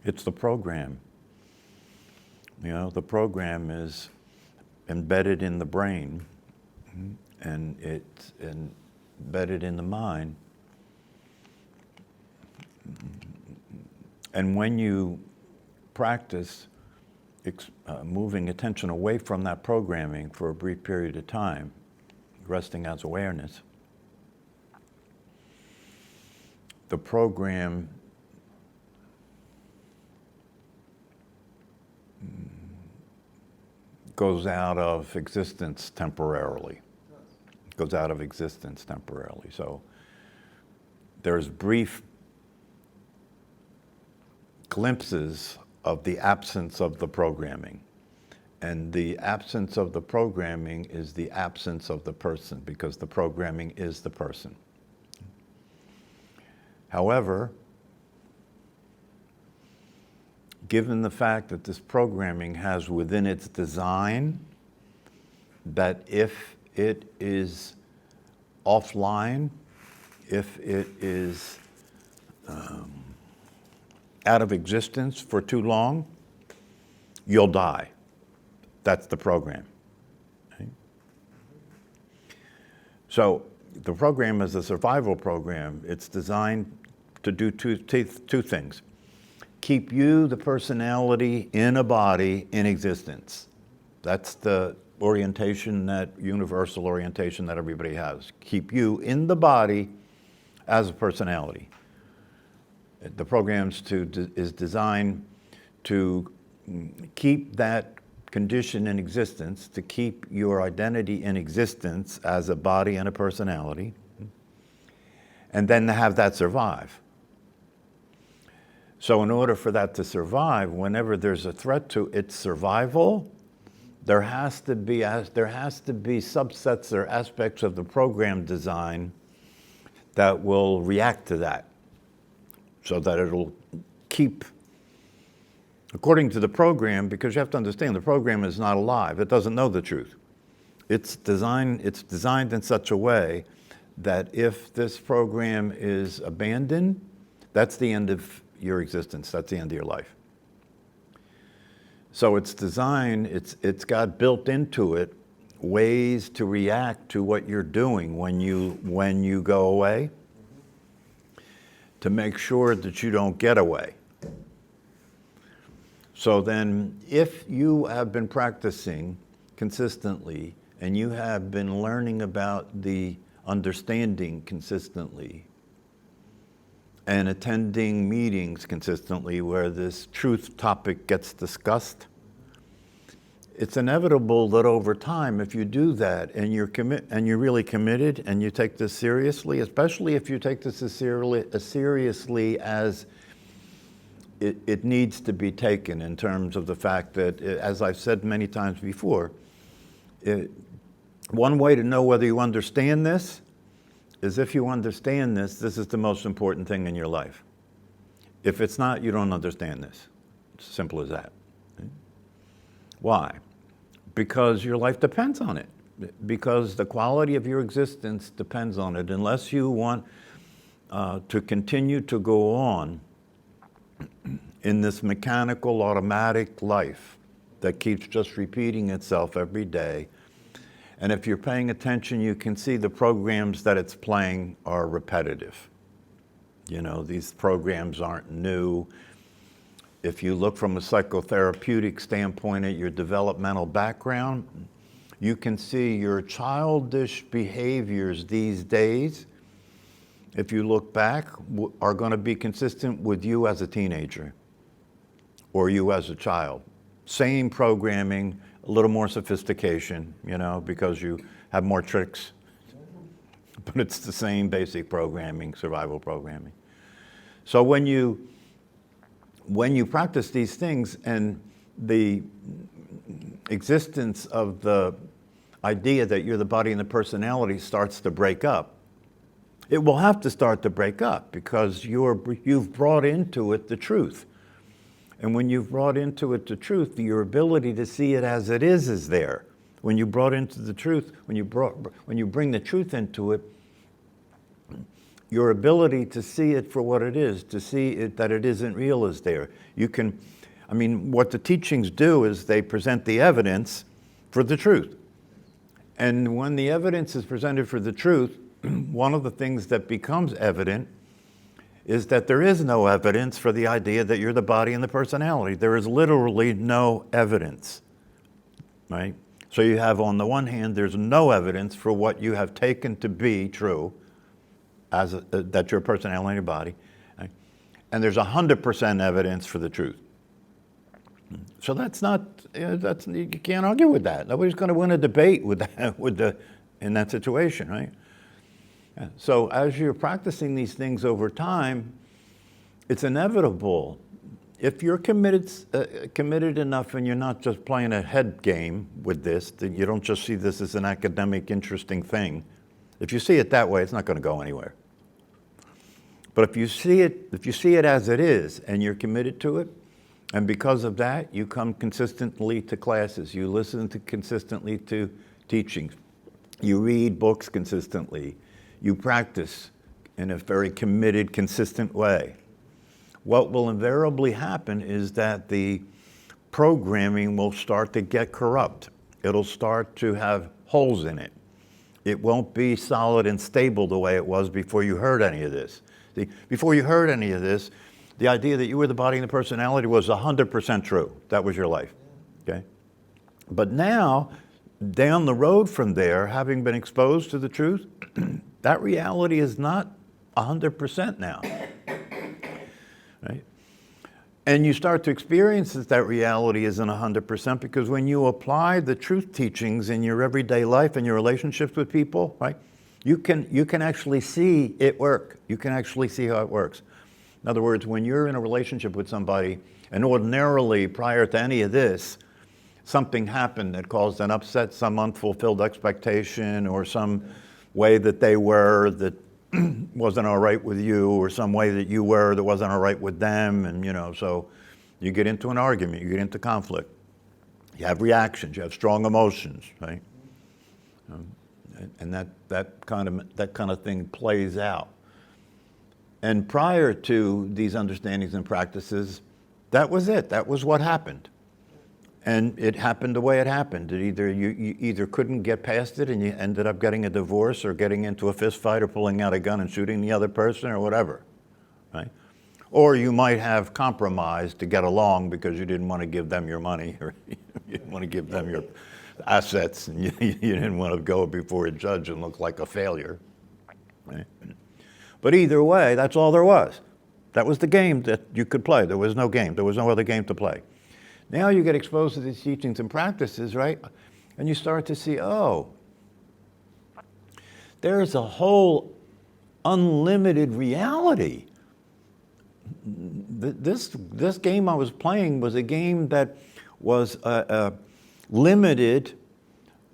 It's the program. You know, the program is embedded in the brain, and it's embedded in the mind. And when you practice moving attention away from that programming for a brief period of time, resting as awareness, the program goes out of existence temporarily. Goes out of existence temporarily. So there's brief glimpses of the absence of the programming. And the absence of the programming is the absence of the person, because the programming is the person. However, given the fact that this programming has within its design that if it is offline, if it is out of existence for too long, you'll die. That's the program. Okay? So the program is a survival program. It's designed to do two things. Keep you, the personality, in a body, in existence. That's the orientation, that universal orientation that everybody has. Keep you in the body as a personality. The program is designed to keep that condition in existence, to keep your identity in existence as a body and a personality, and then to have that survive. So in order for that to survive, whenever there's a threat to its survival, there has to be subsets or aspects of the program design that will react to that, so that it'll keep, according to the program, because you have to understand the program is not alive. It doesn't know the truth. It's designed in such a way that if this program is abandoned, that's the end of your existence. That's the end of your life. So it's designed, it's got built into it ways to react to what you're doing when you go away, to make sure that you don't get away. So then, if you have been practicing consistently and you have been learning about the understanding consistently and attending meetings consistently where this truth topic gets discussed, it's inevitable that over time, if you do that and you're really committed and you take this seriously, especially if you take this as seriously as it needs to be taken, in terms of the fact that, as I've said many times before, one way to know whether you understand this is if you understand this is the most important thing in your life. If it's not, you don't understand this. It's as simple as that. Why? Because your life depends on it. Because the quality of your existence depends on it. Unless you want to continue to go on in this mechanical, automatic life that keeps just repeating itself every day. And if you're paying attention, you can see the programs that it's playing are repetitive. You know, these programs aren't new. If you look from a psychotherapeutic standpoint at your developmental background, you can see your childish behaviors these days, if you look back, are going to be consistent with you as a teenager or you as a child. Same programming, a little more sophistication, you know, because you have more tricks. But it's the same basic programming, survival programming. So when you practice these things and the existence of the idea that you're the body and the personality starts to break up, it will have to start to break up because you've brought into it the truth. And when you've brought into it the truth, your ability to see it as it is there. When you brought into the truth, when you bring the truth into it, your ability to see it for what it is, to see it that it isn't real is there. You can, I mean, what the teachings do is they present the evidence for the truth. And when the evidence is presented for the truth, one of the things that becomes evident is that there is no evidence for the idea that you're the body and the personality. There is literally no evidence, right? So you have, on the one hand, there's no evidence for what you have taken to be true, as that your personality and your body, right? And there's 100% evidence for the truth. So that's not, you can't argue with that. Nobody's going to win a debate with that, in that situation, right? Yeah. So as you're practicing these things over time, it's inevitable. If you're committed enough and you're not just playing a head game with this, that you don't just see this as an academic, interesting thing. If you see it that way, it's not going to go anywhere. But if you see it as it is, and you're committed to it, and because of that, you come consistently to classes, you listen consistently to teachings, you read books consistently, you practice in a very committed, consistent way. What will invariably happen is that the programming will start to get corrupt. It'll start to have holes in it. It won't be solid and stable the way it was before you heard any of this. See, before you heard any of this, the idea that you were the body and the personality was 100% true. That was your life, okay? But now, down the road from there, having been exposed to the truth, that reality is not 100% now, right? And you start to experience that reality isn't 100% because when you apply the truth teachings in your everyday life and your relationships with people, right, you can actually see it work. You can actually see how it works. In other words, when you're in a relationship with somebody, and ordinarily prior to any of this, something happened that caused an upset, some unfulfilled expectation, or some way that they were that wasn't all right with you, or some way that you were that wasn't all right with them, and so you get into an argument, you get into conflict, you have reactions, you have strong emotions, right? And that kind of thing plays out. And prior to these understandings and practices, that was it. That was what happened. And it happened the way it happened. You either couldn't get past it and you ended up getting a divorce or getting into a fist fight or pulling out a gun and shooting the other person or whatever, right? Or you might have compromised to get along because you didn't want to give them your money or you didn't want to give them your assets and you didn't want to go before a judge and look like a failure, right? But either way, that's all there was. That was the game that you could play. There was no game. There was no other game to play. Now you get exposed to these teachings and practices, right? And you start to see, oh, there's a whole unlimited reality. This game I was playing was a game that was limited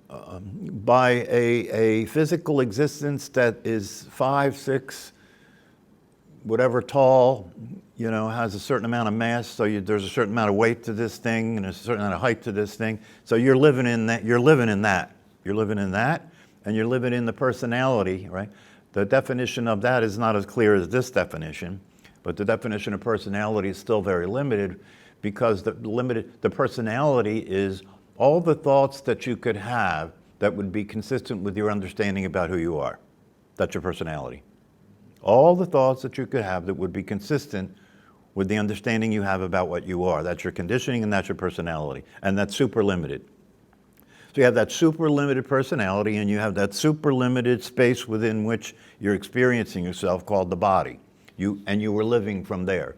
by a physical existence that is 5, 6, whatever tall, has a certain amount of mass, so there's a certain amount of weight to this thing and a certain amount of height to this thing. So you're living in that, and you're living in the personality, right? The definition of that is not as clear as this definition, but the definition of personality is still very limited because the personality is all the thoughts that you could have that would be consistent with your understanding about who you are. That's your personality. All the thoughts that you could have that would be consistent with the understanding you have about what you are. That's your conditioning and that's your personality. And that's super limited. So you have that super limited personality and you have that super limited space within which you're experiencing yourself called the body. And you were living from there.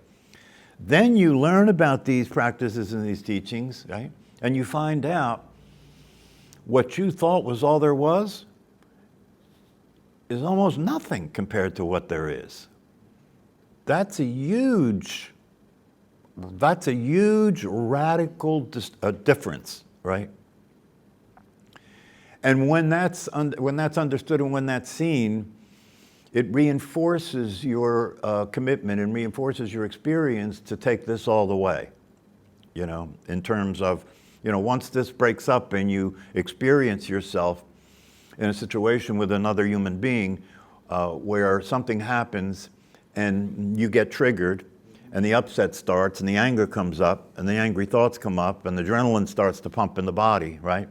Then you learn about these practices and these teachings, right? And you find out what you thought was all there was is almost nothing compared to what there is. That's a huge radical difference, right? And when that's understood and when that's seen, it reinforces your commitment and reinforces your experience to take this all the way, in terms of, once this breaks up and you experience yourself in a situation with another human being, where something happens and you get triggered and the upset starts and the anger comes up and the angry thoughts come up and the adrenaline starts to pump in the body, right?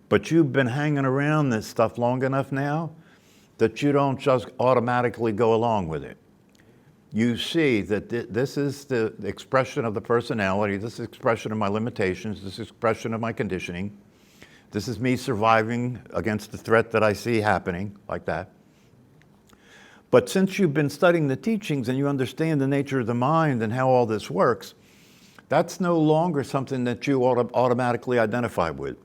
But you've been hanging around this stuff long enough now that you don't just automatically go along with it. You see that this is the expression of the personality, this is expression of my limitations, this is expression of my conditioning. This is me surviving against the threat that I see happening, like that. But since you've been studying the teachings and you understand the nature of the mind and how all this works, that's no longer something that you automatically identify with.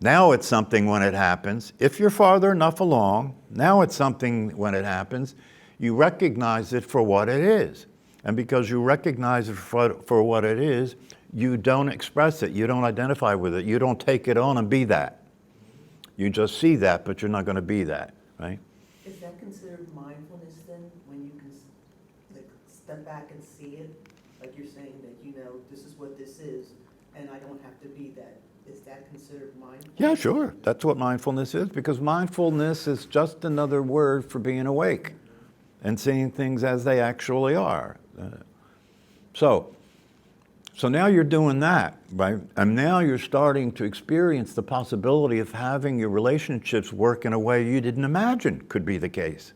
Now it's something when it happens. If you're farther enough along, now it's something when it happens, you recognize it for what it is. And because you recognize it for what it is, you don't express it, you don't identify with it, you don't take it on and be that. You just see that, but you're not going to be that, right? Is that considered mindfulness then, when you can like step back and see it? Like you're saying that, you know, this is what this is, and I don't have to be that. Is that considered mindfulness? Yeah, sure. That's what mindfulness is, because mindfulness is just another word for being awake and seeing things as they actually are. So now you're doing that, right? And now you're starting to experience the possibility of having your relationships work in a way you didn't imagine could be the case.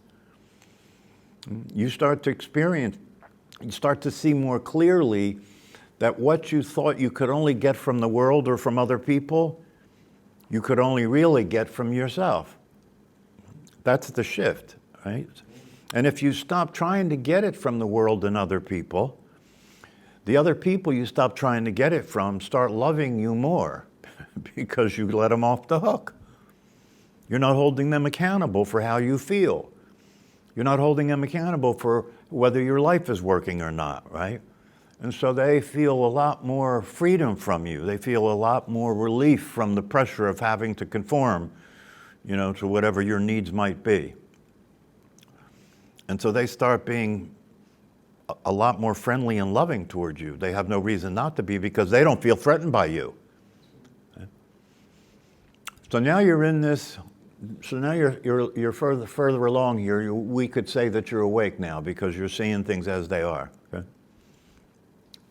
You start to experience, you start to see more clearly that what you thought you could only get from the world or from other people, you could only really get from yourself. That's the shift, right? And if you stop trying to get it from the world and other people, the other people you stop trying to get it from start loving you more because you let them off the hook. You're not holding them accountable for how you feel. You're not holding them accountable for whether your life is working or not, right? And so they feel a lot more freedom from you. They feel a lot more relief from the pressure of having to conform, you know, to whatever your needs might be. And so they start being a lot more friendly and loving towards you. They have no reason not to be because they don't feel threatened by you. So now you're in this, so now you're further along here. We could say that you're awake now because you're seeing things as they are. Okay?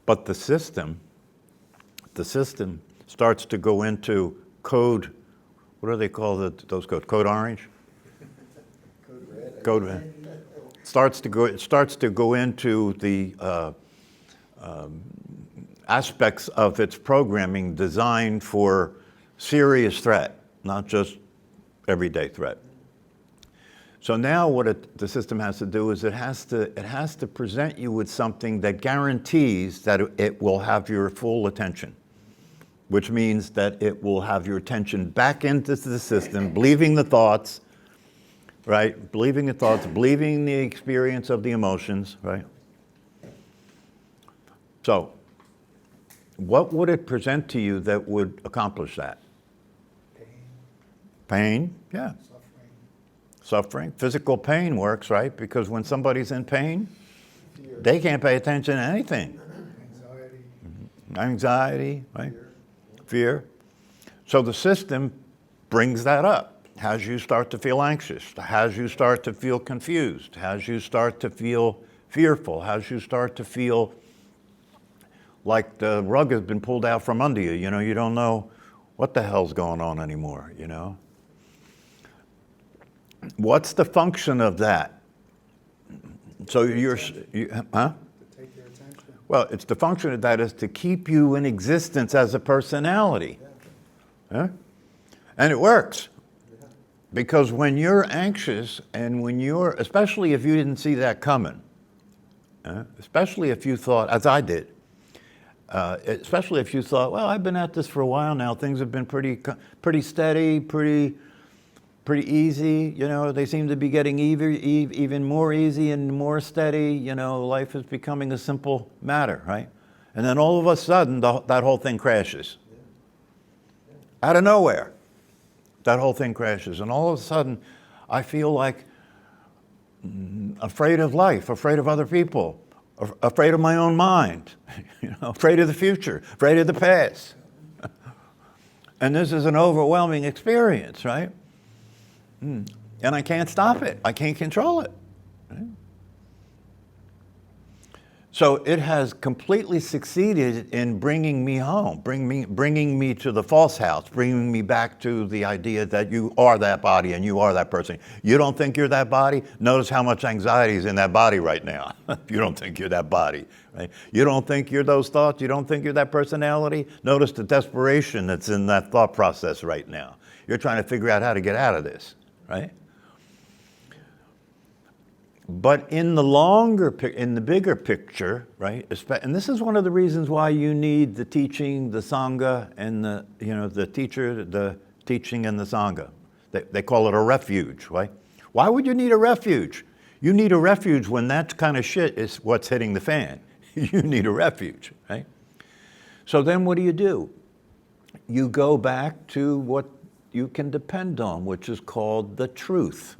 But the system starts to go into code, what do they call those codes? Code orange? Code red. Code red. It starts to go into the aspects of its programming designed for serious threat, not just everyday threat. So now what the system has to do is it has to present you with something that guarantees that it will have your full attention, which means that it will have your attention back into the system, believing the thoughts, right? Believing the thoughts, believing the experience of the emotions, right? So, what would it present to you that would accomplish that? Pain, yeah. Suffering. Physical pain works, right? Because when somebody's in pain, they can't pay attention to anything. Anxiety, right? Fear. So the system brings that up. As you start to feel anxious, as you start to feel confused, as you start to feel fearful, as you start to feel like the rug has been pulled out from under you, you know, you don't know what the hell's going on anymore, you know. What's the function of that? So huh? To take your attention. Well, it's the function of that is to keep you in existence as a personality. Huh? And it works. Because when you're anxious and when you're, especially if you didn't see that coming, especially if you thought, as I did, especially if you thought, well, I've been at this for a while now, things have been pretty steady, pretty easy, you know, they seem to be getting even more easy and more steady, you know, life is becoming a simple matter, right? And then all of a sudden, that whole thing crashes. Out of nowhere. That whole thing crashes. And all of a sudden, I feel like afraid of life, afraid of other people, afraid of my own mind, you know, afraid of the future, afraid of the past. And this is an overwhelming experience, right? And I can't stop it. I can't control it. Right? So it has completely succeeded in bringing me home, bringing me to the false house, bringing me back to the idea that you are that body and you are that person. You don't think you're that body? Notice how much anxiety is in that body right now. You don't think you're that body, right? You don't think you're those thoughts? You don't think you're that personality? Notice the desperation that's in that thought process right now. You're trying to figure out how to get out of this, right? But in the bigger picture, right? And this is one of the reasons why you need the teaching, the sangha, and the teacher, the teaching, and the sangha. They call it a refuge, right? Why would you need a refuge? You need a refuge when that kind of shit is what's hitting the fan. You need a refuge, right? So then what do? You go back to what you can depend on, which is called the truth.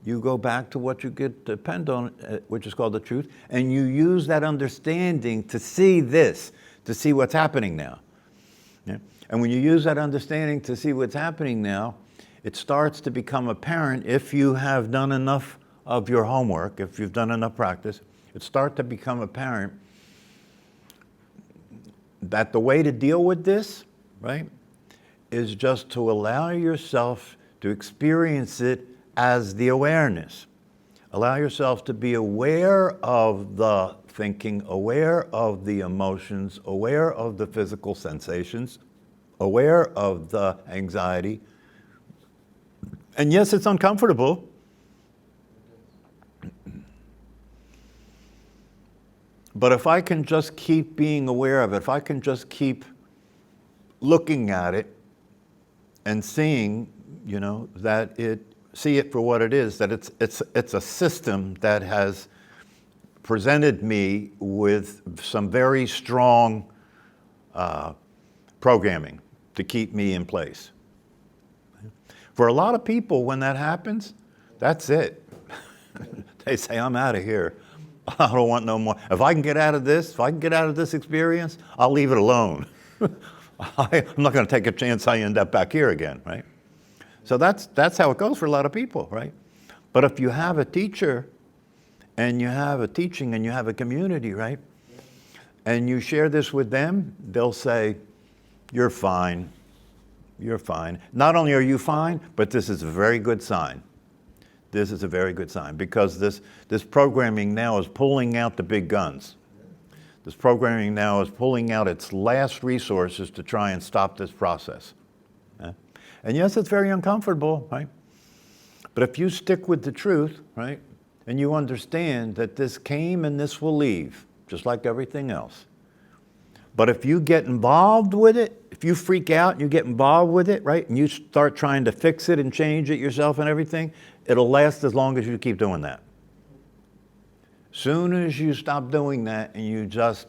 You go back to what you could depend on, which is called the truth, and you use that understanding to see this, to see what's happening now. Yeah? And when you use that understanding to see what's happening now, it starts to become apparent, if you have done enough of your homework, if you've done enough practice, it starts to become apparent that the way to deal with this, right, is just to allow yourself to experience it as the awareness. Allow yourself to be aware of the thinking, aware of the emotions, aware of the physical sensations, aware of the anxiety. And yes, it's uncomfortable. But if I can just keep being aware of it, if I can just keep looking at it and seeing, see it for what it is, that it's a system that has presented me with some very strong programming to keep me in place. For a lot of people, when that happens, that's it. They say, I'm out of here. I don't want no more. If I can get out of this experience, I'll leave it alone. I'm not going to take a chance I end up back here again, right? So that's how it goes for a lot of people, right? But if you have a teacher and you have a teaching and you have a community, right? And you share this with them, they'll say, you're fine. You're fine. Not only are you fine, but this is a very good sign. This is a very good sign, because this programming now is pulling out the big guns. This programming now is pulling out its last resources to try and stop this process. And yes, it's very uncomfortable, right? But if you stick with the truth, right, and you understand that this came and this will leave, just like everything else. But if you get involved with it, if you freak out and you get involved with it, right, and you start trying to fix it and change it yourself and everything, it'll last as long as you keep doing that. Soon as you stop doing that and you just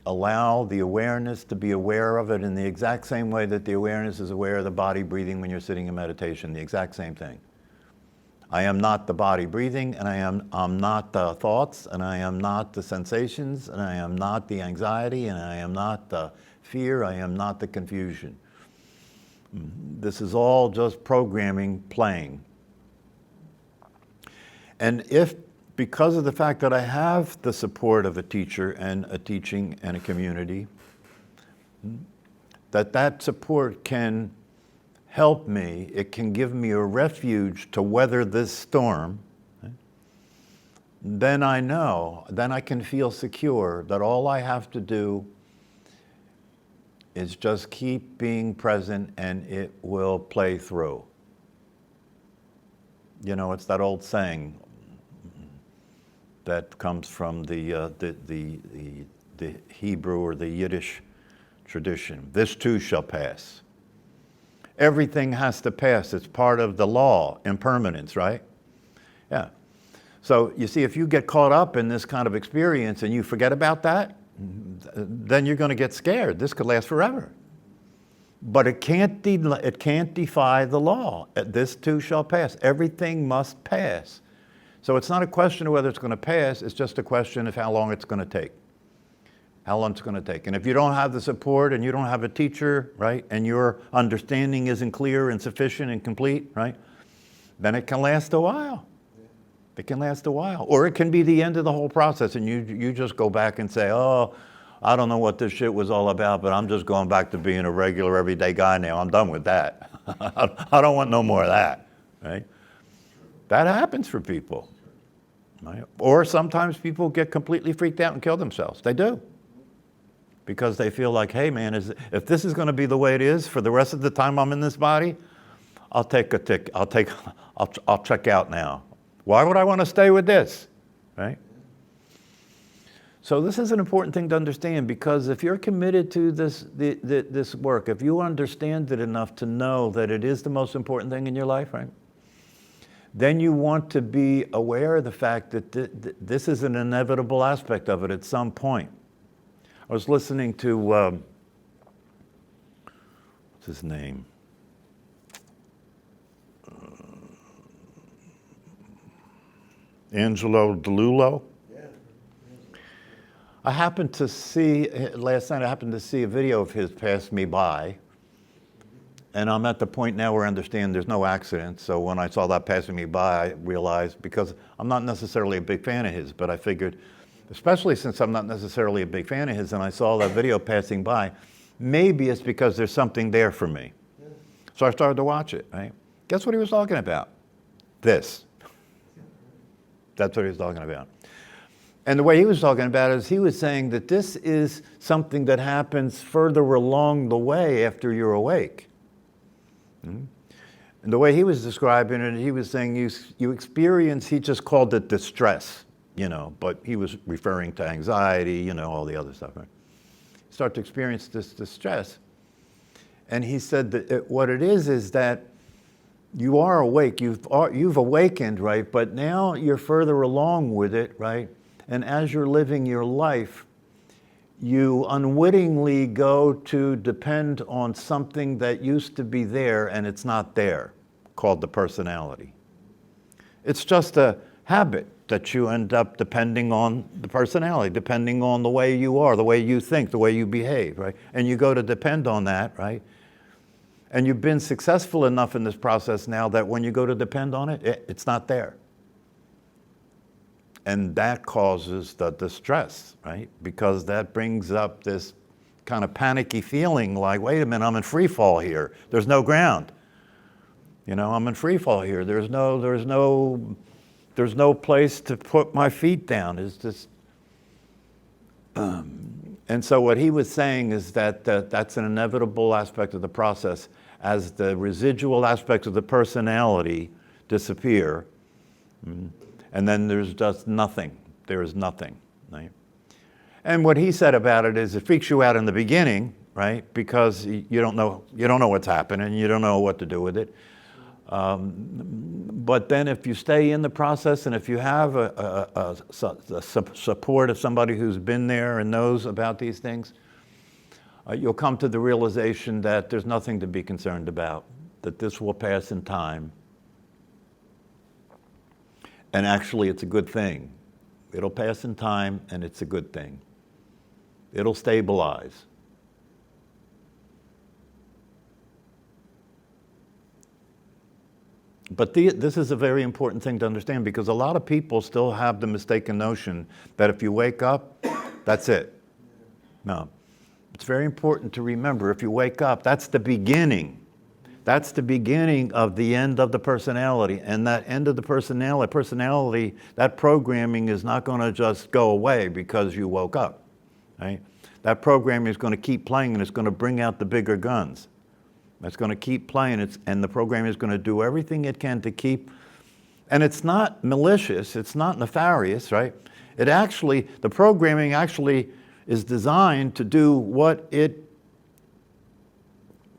allow the awareness to be aware of it in the exact same way that the awareness is aware of the body breathing when you're sitting in meditation, the exact same thing. I am not the body breathing, and I'm not the thoughts, and I am not the sensations, and I am not the anxiety, and I am not the fear, I am not the confusion. This is all just programming playing. And if, because of the fact that I have the support of a teacher and a teaching and a community, that support can help me, it can give me a refuge to weather this storm, then I know, then I can feel secure that all I have to do is just keep being present and it will play through. It's that old saying that comes from the Hebrew or the Yiddish tradition. This too shall pass. Everything has to pass. It's part of the law, impermanence, right? Yeah. So you see, if you get caught up in this kind of experience and you forget about that, then you're going to get scared. This could last forever. But it can't defy the law. This too shall pass. Everything must pass. So it's not a question of whether it's going to pass, it's just a question of how long it's going to take. how long it's going to take. And if you don't have the support and you don't have a teacher, right, and your understanding isn't clear and sufficient and complete, right, then it can last a while. It can last a while. Or it can be the end of the whole process and you just go back and say, oh, I don't know what this shit was all about, but I'm just going back to being a regular everyday guy now. I'm done with that. I don't want no more of that, right? That happens for people. Right? Or sometimes people get completely freaked out and kill themselves. They do. Because they feel like, hey man, if this is going to be the way it is for the rest of the time I'm in this body, I'll check out now. Why would I want to stay with this? Right? So this is an important thing to understand, because if you're committed to this work, if you understand it enough to know that it is the most important thing in your life, right? Then you want to be aware of the fact that this is an inevitable aspect of it at some point. I was listening to, what's his name? Angelo DeLullo. I happened to see, last night I happened to see a video of his pass me by. And I'm at the point now where I understand there's no accident. So when I saw that passing me by, I realized, because I'm not necessarily a big fan of his, but I figured, especially since I'm not necessarily a big fan of his and I saw that video passing by, maybe it's because there's something there for me. So I started to watch it, right? Guess what he was talking about? This. That's what he was talking about. And the way he was talking about it is he was saying that this is something that happens further along the way after you're awake. And the way he was describing it, he was saying you experience, he just called it distress, but he was referring to anxiety, all the other stuff. Right? You start to experience this distress. And he said that what it is that you are awake, you've awakened, right? But now you're further along with it, right? And as you're living your life, you unwittingly go to depend on something that used to be there and it's not there, called the personality. It's just a habit that you end up depending on the personality, depending on the way you are, the way you think, the way you behave, right? And you go to depend on that, right? And you've been successful enough in this process now that when you go to depend on it, it's not there. And that causes the distress, right? Because that brings up this kind of panicky feeling like, wait a minute, I'm in free fall here. There's no ground. I'm in free fall here. There's no place to put my feet down. It's just, and so what he was saying is that that's an inevitable aspect of the process. As the residual aspects of the personality disappear, and then there's just nothing. There is nothing, right? And what he said about it is it freaks you out in the beginning, right? Because you don't know what's happening, you don't know what to do with it. But then if you stay in the process and if you have a support of somebody who's been there and knows about these things, you'll come to the realization that there's nothing to be concerned about, that this will pass in time. And actually, it's a good thing. It'll pass in time, and it's a good thing. It'll stabilize. But this is a very important thing to understand, because a lot of people still have the mistaken notion that if you wake up, that's it. No. It's very important to remember, if you wake up, that's the beginning. That's the beginning of the end of the personality. And that end of the personality, that programming is not going to just go away because you woke up, right? That programming is going to keep playing, and it's going to bring out the bigger guns. It's going to keep playing, and the program is going to do everything it can to keep, and it's not malicious, it's not nefarious, right? The programming actually is designed to do what it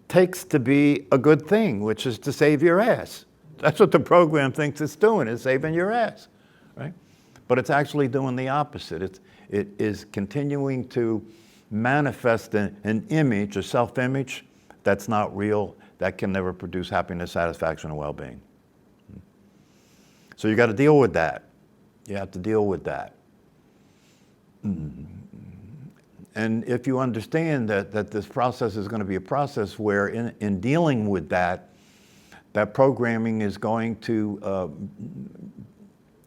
takes to be a good thing, which is to save your ass. That's what the program thinks it's doing, is saving your ass, right? But it's actually doing the opposite. It is continuing to manifest an image, a self-image, that's not real, that can never produce happiness, satisfaction, and well-being. So you got to deal with that. You have to deal with that. And if you understand that this process is going to be a process where in dealing with that programming is going to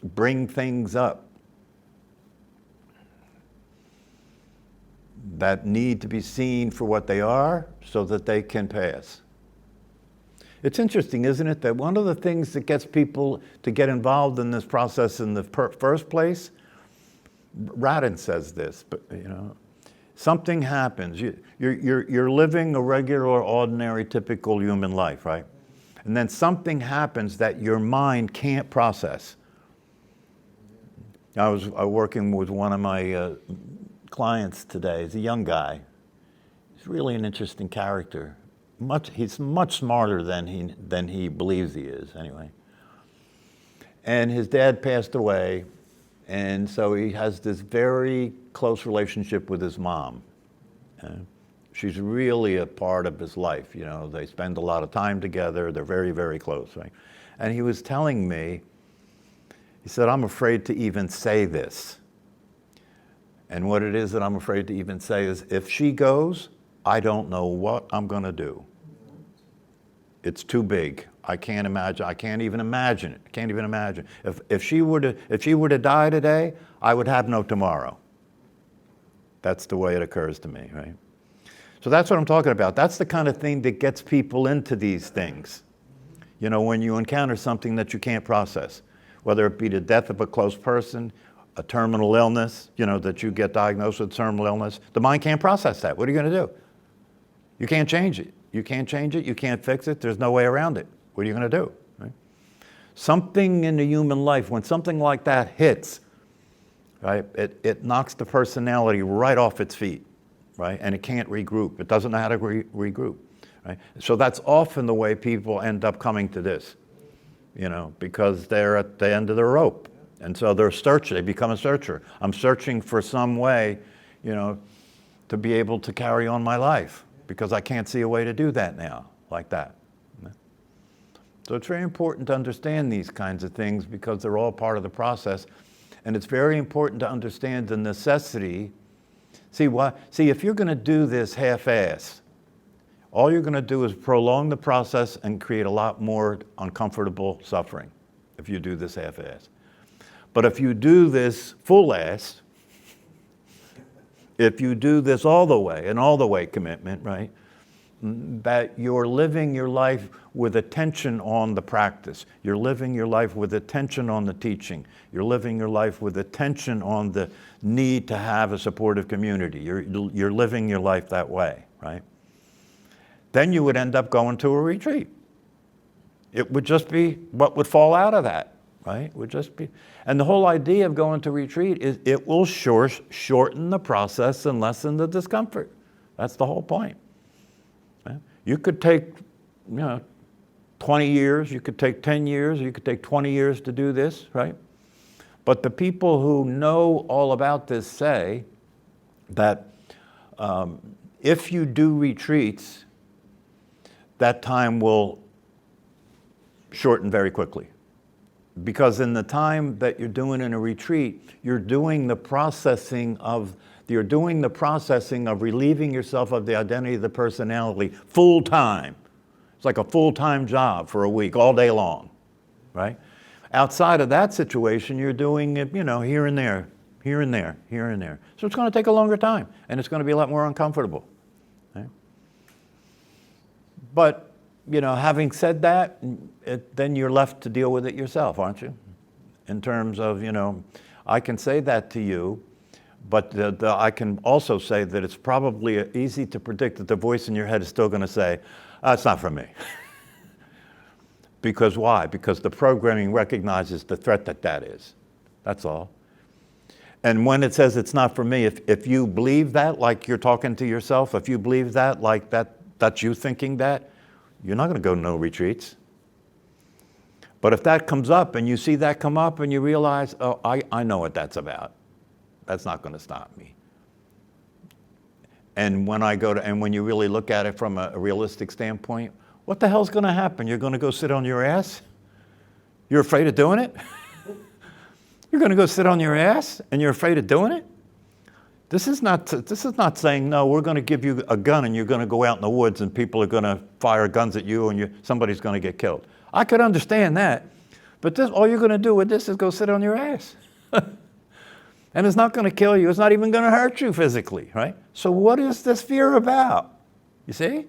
bring things up that need to be seen for what they are so that they can pass. It's interesting, isn't it, that one of the things that gets people to get involved in this process in the first place, Radin says this, but something happens. You're living a regular, ordinary, typical human life, right? And then something happens that your mind can't process. I was working with one of my clients today. He's a young guy. He's really an interesting character. He's much smarter than he believes he is, anyway. And his dad passed away, and so he has this very close relationship with his mom. She's really a part of his life. They spend a lot of time together. They're very, very close, right? And he was telling me, he said, I'm afraid to even say this. And what it is that I'm afraid to even say is, if she goes, I don't know what I'm going to do. It's too big. I can't imagine. I can't even imagine it. I can't even imagine. If she were to die today, I would have no tomorrow. That's the way it occurs to me, right? So that's what I'm talking about. That's the kind of thing that gets people into these things. When you encounter something that you can't process, whether it be the death of a close person, a terminal illness, that you get diagnosed with terminal illness, the mind can't process that. What are you going to do? You can't change it. You can't change it. You can't fix it. There's no way around it. What are you going to do? Right? Something in the human life, when something like that hits, right, it knocks the personality right off its feet, right? And it can't regroup. It doesn't know how to regroup, right? So that's often the way people end up coming to this, because they're at the end of the rope. And so they become a searcher. I'm searching for some way, to be able to carry on my life, because I can't see a way to do that now, like that. So it's very important to understand these kinds of things, because they're all part of the process. And it's very important to understand the necessity. See, if you're going to do this half-assed, all you're going to do is prolong the process and create a lot more uncomfortable suffering if you do this half-assed. But if you do this full-assed, if you do this all the way, an all-the-way commitment, right, that you're living your life with attention on the practice. You're living your life with attention on the teaching. You're living your life with attention on the need to have a supportive community. You're living your life that way, right? Then you would end up going to a retreat. It would just be what would fall out of that, right? It would just be, and the whole idea of going to retreat is it will shorten the process and lessen the discomfort. That's the whole point. Right? You could take, 20 years, you could take 10 years, you could take 20 years to do this, right? But the people who know all about this say that if you do retreats, that time will shorten very quickly. Because in the time that you're doing in a retreat, you're doing the processing of relieving yourself of the identity of the personality full time. It's like a full-time job for a week, all day long, right? Outside of that situation, you're doing it, here and there, here and there, here and there. So it's going to take a longer time, and it's going to be a lot more uncomfortable. Right? But, having said that, then you're left to deal with it yourself, aren't you? In terms of, I can say that to you, but I can also say that it's probably easy to predict that the voice in your head is still going to say, it's not for me. Because why? Because the programming recognizes the threat that is. That's all. And when it says it's not for me, if you believe that, like you're talking to yourself, if you believe that, like that's you thinking that, you're not going to go to no retreats. But if that comes up and you see that come up and you realize, oh, I know what that's about. That's not going to stop me. And when you really look at it from a realistic standpoint, what the hell's going to happen? You're going to go sit on your ass? You're afraid of doing it? You're going to go sit on your ass and you're afraid of doing it? This is not saying, no, we're going to give you a gun and you're going to go out in the woods and people are going to fire guns at you and somebody's going to get killed. I could understand that. But all you're going to do with this is go sit on your ass. And it's not going to kill you. It's not even going to hurt you physically, right? So what is this fear about? You see?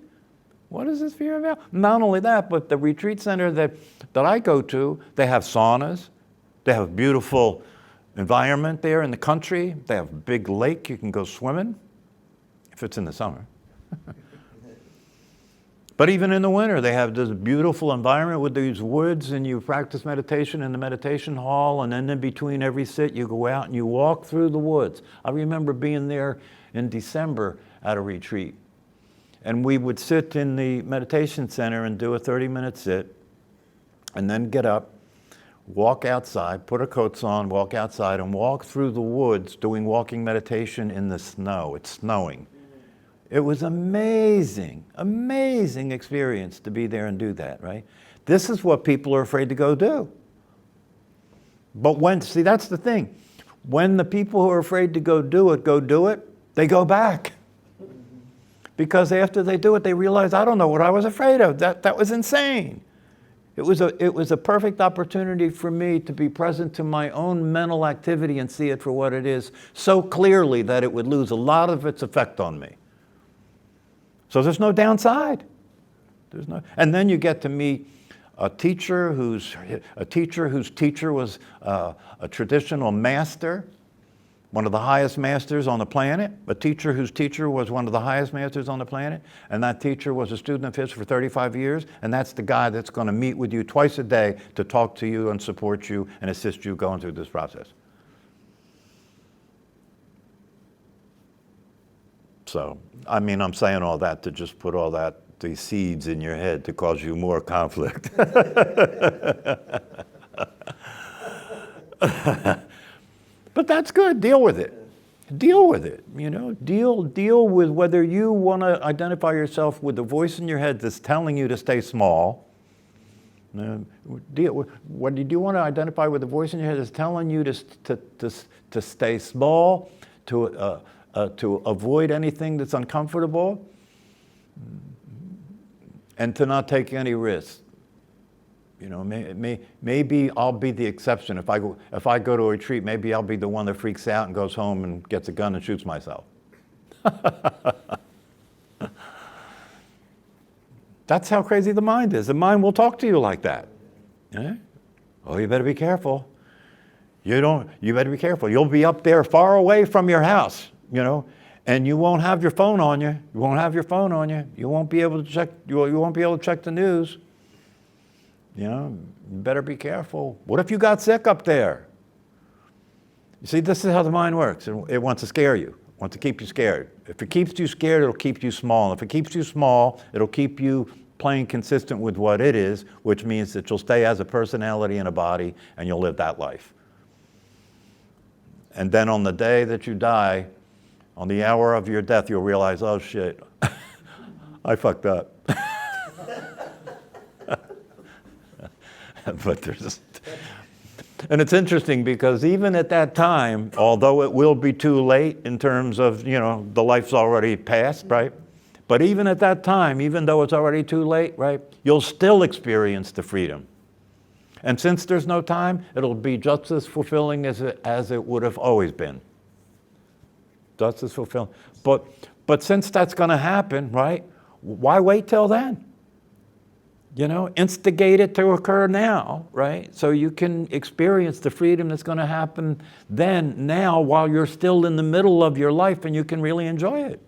What is this fear about? Not only that, but the retreat center that I go to, they have saunas. They have a beautiful environment there in the country. They have a big lake you can go swimming, if it's in the summer. But even in the winter, they have this beautiful environment with these woods, and you practice meditation in the meditation hall, and then in between every sit, you go out and you walk through the woods. I remember being there in December at a retreat, and we would sit in the meditation center and do a 30-minute sit, and then get up, walk outside, put our coats on, walk outside, and walk through the woods doing walking meditation in the snow. It's snowing. It was amazing, amazing experience to be there and do that, right? This is what people are afraid to go do. But see, that's the thing. When the people who are afraid to go do it, they go back. Because after they do it, they realize, I don't know what I was afraid of. That was insane. It was a perfect opportunity for me to be present to my own mental activity and see it for what it is so clearly that it would lose a lot of its effect on me. So there's no downside. And then you get to meet a teacher whose teacher was a traditional master, one of the highest masters on the planet, a teacher whose teacher was one of the highest masters on the planet, and that teacher was a student of his for 35 years, and that's the guy that's going to meet with you twice a day to talk to you and support you and assist you going through this process. So, I mean, I'm saying all that to just put these seeds in your head to cause you more conflict. But that's good. Deal with it. Deal with it. You know, deal with whether you want to identify yourself with the voice in your head that's telling you to stay small. Whether you want to identify with the voice in your head that's telling you to stay small, to avoid anything that's uncomfortable, and to not take any risks. You know, maybe I'll be the exception. If I go to a retreat, maybe I'll be the one that freaks out and goes home and gets a gun and shoots myself. That's how crazy the mind is. The mind will talk to you like that. Yeah? Oh, you better be careful. You better be careful. You'll be up there far away from your house, you know, and you won't have your phone on you. You won't have your phone on you. You won't be able to check. You won't be able to check the news. You know, you better be careful. What if you got sick up there? You see, this is how the mind works. It wants to scare you. It wants to keep you scared. If it keeps you scared, it'll keep you small. And if it keeps you small, it'll keep you playing consistent with what it is, which means that you'll stay as a personality in a body and you'll live that life. And then on the day that you die, on the hour of your death, you'll realize, oh shit, I fucked up. And it's interesting because even at that time, although it will be too late in terms of, you know, the life's already passed, right? But even at that time, even though it's already too late, right, you'll still experience the freedom. And since there's no time, it'll be just as fulfilling as it would have always been. Just as fulfilling. But since that's going to happen, right, why wait till then? You know, instigate it to occur now, right? So you can experience the freedom that's going to happen now while you're still in the middle of your life and you can really enjoy it.